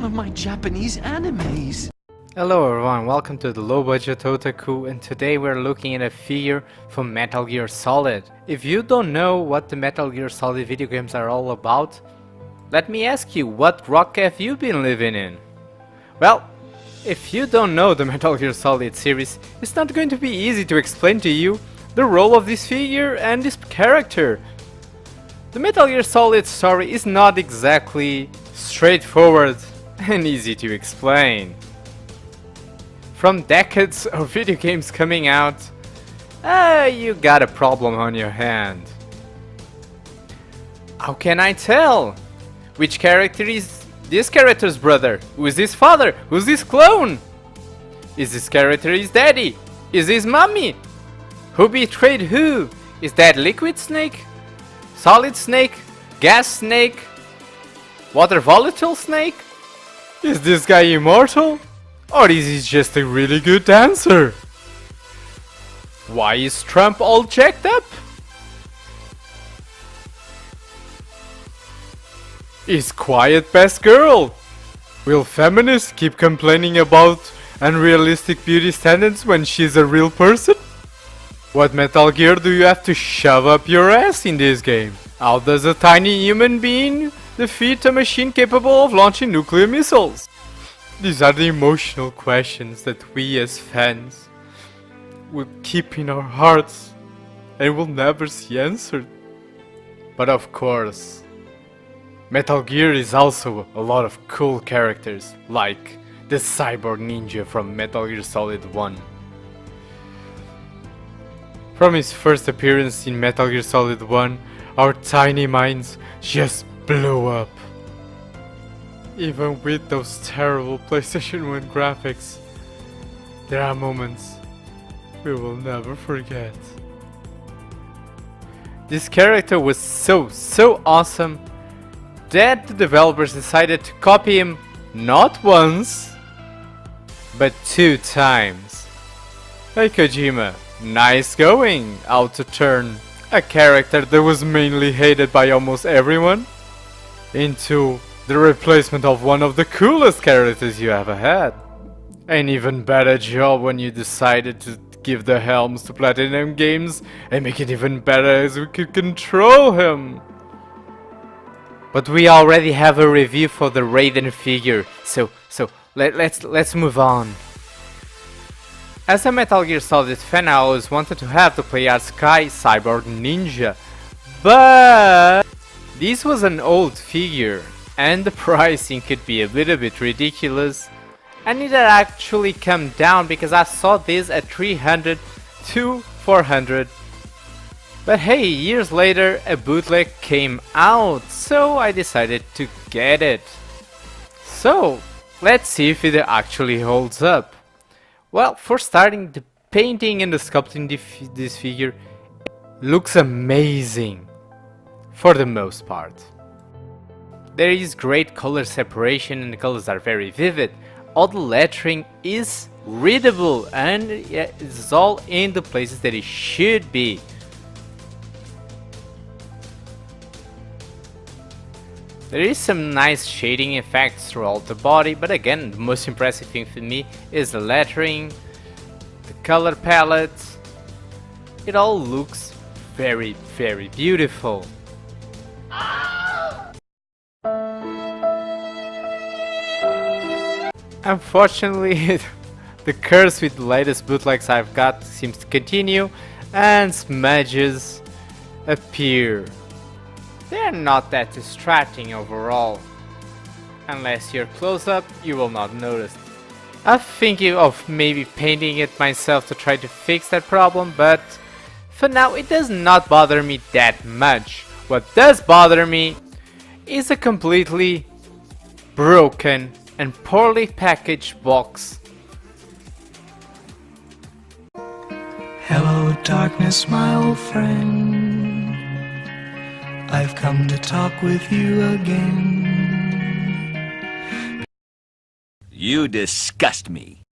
one of my Japanese animes. Hello everyone, welcome to the Low Budget Otaku, and today we're looking at a figure from Metal Gear Solid. If you don't know what the Metal Gear Solid video games are all about, let me ask you, what rock have you been living in? Well, if you don't know the Metal Gear Solid series, it's not going to be easy to explain to you the role of this figure and this character. The Metal Gear Solid story is not exactly straightforward and easy to explain. From decades of video games coming out, you got a problem on your hand. How can I tell? Which character is this character's brother? Who is his father? Who's this clone? Is this character his daddy? Is this mommy? Who betrayed who? Is that Liquid Snake? Solid Snake? Gas Snake? Water Volatile Snake? Is this guy immortal? Or is he just a really good dancer? Why is Trump all jacked up? Is Quiet best girl? Will feminists keep complaining about unrealistic beauty standards when she's a real person? What Metal Gear do you have to shove up your ass in this game? How does a tiny human being defeat a machine capable of launching nuclear missiles? These are the emotional questions that we as fans will keep in our hearts and will never see answered. But of course, Metal Gear is also a lot of cool characters, like the cyborg ninja from Metal Gear Solid 1. From his first appearance in Metal Gear Solid 1, our tiny minds just blew up. Even with those terrible PlayStation 1 graphics, there are moments we will never forget. This character was so awesome that the developers decided to copy him not once, but 2 times. Hey Kojima, nice going, out to turn a character that was mainly hated by almost everyone into the replacement of one of the coolest characters you ever had. An even better job when you decided to give the helms to Platinum Games and make it even better as we could control him. But we already have a review for the Raiden figure, so let's move on. As a Metal Gear Solid fan, I always wanted to have the play as Sky Cyborg Ninja, but this was an old figure and the pricing could be a little bit ridiculous. I need to actually come down because I saw this at 300 to 400. But hey, years later a bootleg came out, so I decided to get it. So let's see if it actually holds up. Well, for starting, the painting and the sculpting this figure looks amazing for the most part. There is great color separation and the colors are very vivid. All the lettering is readable and it's all in the places that it should be. There is some nice shading effects throughout the body, but again, the most impressive thing for me is the lettering, the color palette. It all looks very beautiful. Unfortunately, the curse with the latest bootlegs I've got seems to continue and smudges appear. They're not that distracting overall. Unless you're close up, you will not notice. I'm thinking of maybe painting it myself to try to fix that problem, but for now it does not bother me that much. What does bother me is a completely broken and poorly packaged box. Hello darkness, my old friend. I've come to talk with you again. You disgust me.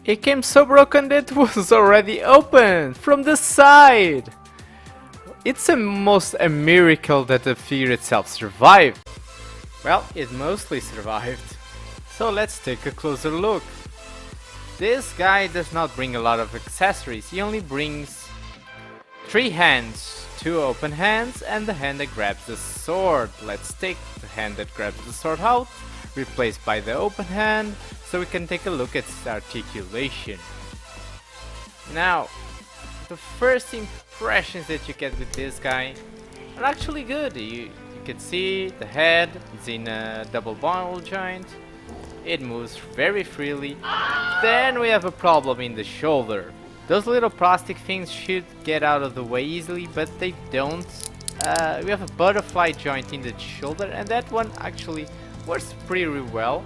It came so broken that it was already open from the side. It's almost a miracle that the figure itself survived. Well, it mostly survived. So let's take a closer look. This guy does not bring a lot of accessories, he only brings 3 hands, 2 open hands and the hand that grabs the sword. Let's take the hand that grabs the sword out, replaced by the open hand, so we can take a look at its articulation. Now, the first impressions that you get with this guy are actually good. You can see the head is in a double ball joint. It moves very freely. Then we have a problem in the shoulder. Those little plastic things should get out of the way easily, but they don't. We have a butterfly joint in the shoulder, and that one actually works pretty well.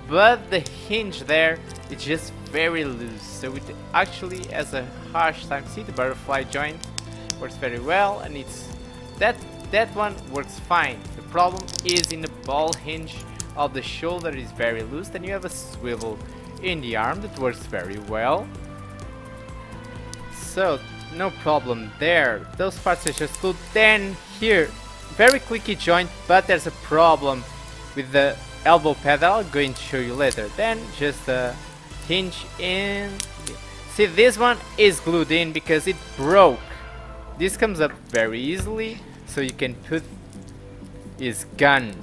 But the hinge there is just very loose, so it actually has a harsh time. See, the butterfly joint works very well, and it's that one works fine. The problem is in the ball hinge of the shoulder is very loose. Then you have a swivel in the arm that works very well. So no problem there. Those parts are just good. Then here, very clicky joint, but there's a problem with the elbow pad. I'm going to show you later. Then just a hinge in. See, this one is glued in because it broke. This comes up very easily, so you can put his gun.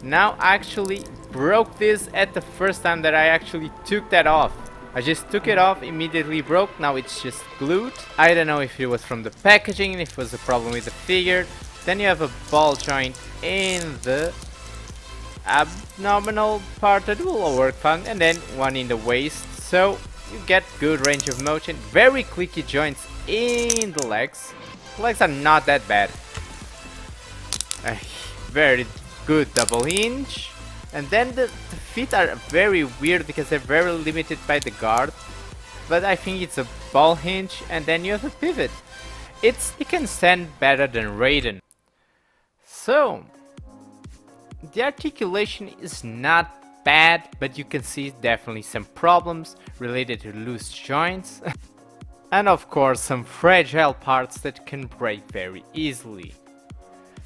Now I actually broke this at the first time that I actually took that off. I just took it off, immediately broke. Now it's just glued. I don't know if it was from the packaging, if it was a problem with the figure. Then you have a ball joint in the abdominal part that will work fine, and then one in the waist, so you get good range of motion. Very clicky joints in the legs. Legs are not that bad. Very good double hinge. And then the feet are very weird because they're very limited by the guard, but I think it's a ball hinge. And then you have a pivot. It can stand better than Raiden. So the articulation is not bad, but you can see definitely some problems related to loose joints and of course some fragile parts that can break very easily.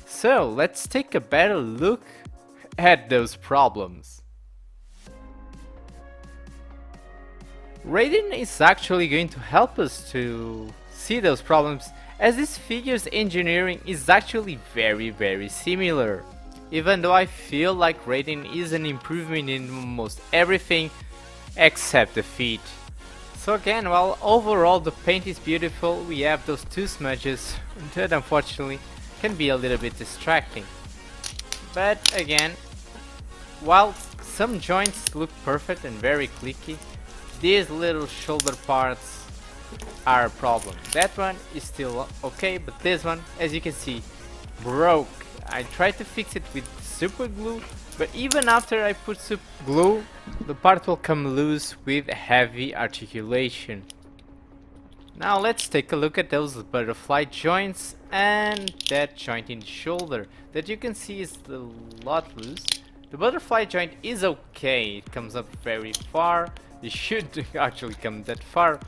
So let's take a better look at those problems. Raiden is actually going to help us to see those problems, as this figure's engineering is actually very similar. Even though I feel like Raiden is an improvement in almost everything except the feet. So again, while overall the paint is beautiful, we have those 2 smudges that unfortunately can be a little bit distracting. But again, while some joints look perfect and very clicky, these little shoulder parts are a problem. That one is still okay, but this one, as you can see, broke. I tried to fix it with super glue, but even after I put super glue, the part will come loose with heavy articulation. Now let's take a look at those butterfly joints and that joint in the shoulder that you can see is a lot loose. The butterfly joint is okay, it comes up very far. It should actually come that far.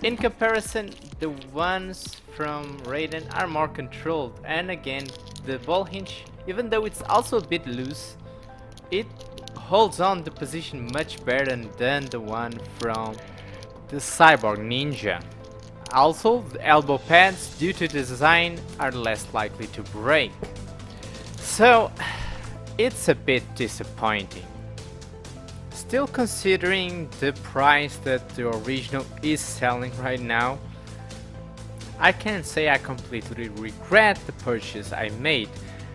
In comparison, the ones from Raiden are more controlled, and again, the ball hinge, even though it's also a bit loose, it holds on the position much better than the one from the Cyborg Ninja. Also, the elbow pads, due to the design, are less likely to break. So, it's a bit disappointing. Still, considering the price that the original is selling right now, I can't say I completely regret the purchase I made.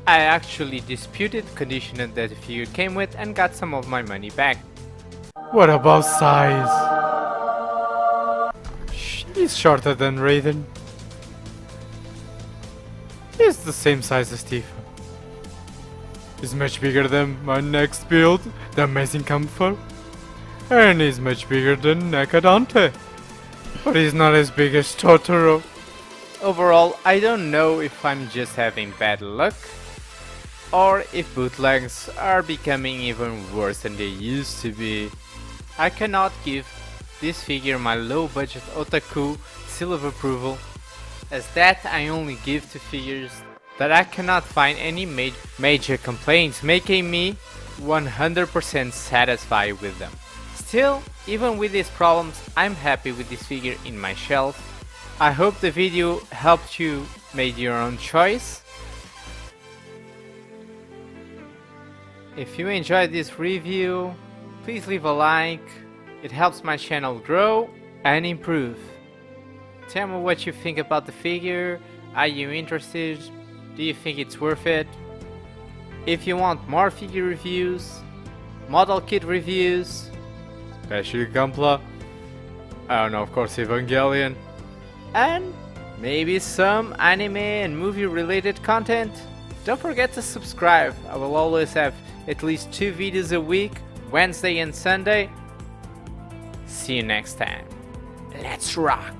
I actually disputed the condition that the figure came with and got some of my money back. What about size? He's shorter than Raiden. He's the same size as Tifa. He's much bigger than my next build, the Amazing Comfort. And he's much bigger than Nakadante. But he's not as big as Totoro. Overall, I don't know if I'm just having bad luck, or if bootlegs are becoming even worse than they used to be. I cannot give this figure my low budget otaku seal of approval, as that I only give to figures that I cannot find any major complaints, making me 100% satisfied with them. Still, even with these problems, I'm happy with this figure in my shelf. I hope the video helped you make your own choice. If you enjoyed this review, please leave a like. It helps my channel grow and improve. Tell me what you think about the figure. Are you interested? Do you think it's worth it? If you want more figure reviews, model kit reviews, especially Gunpla, I don't know, of course Evangelion, and maybe some anime and movie related content, don't forget to subscribe. I will always have at least 2 videos a week, Wednesday and Sunday. See you next time. Let's rock!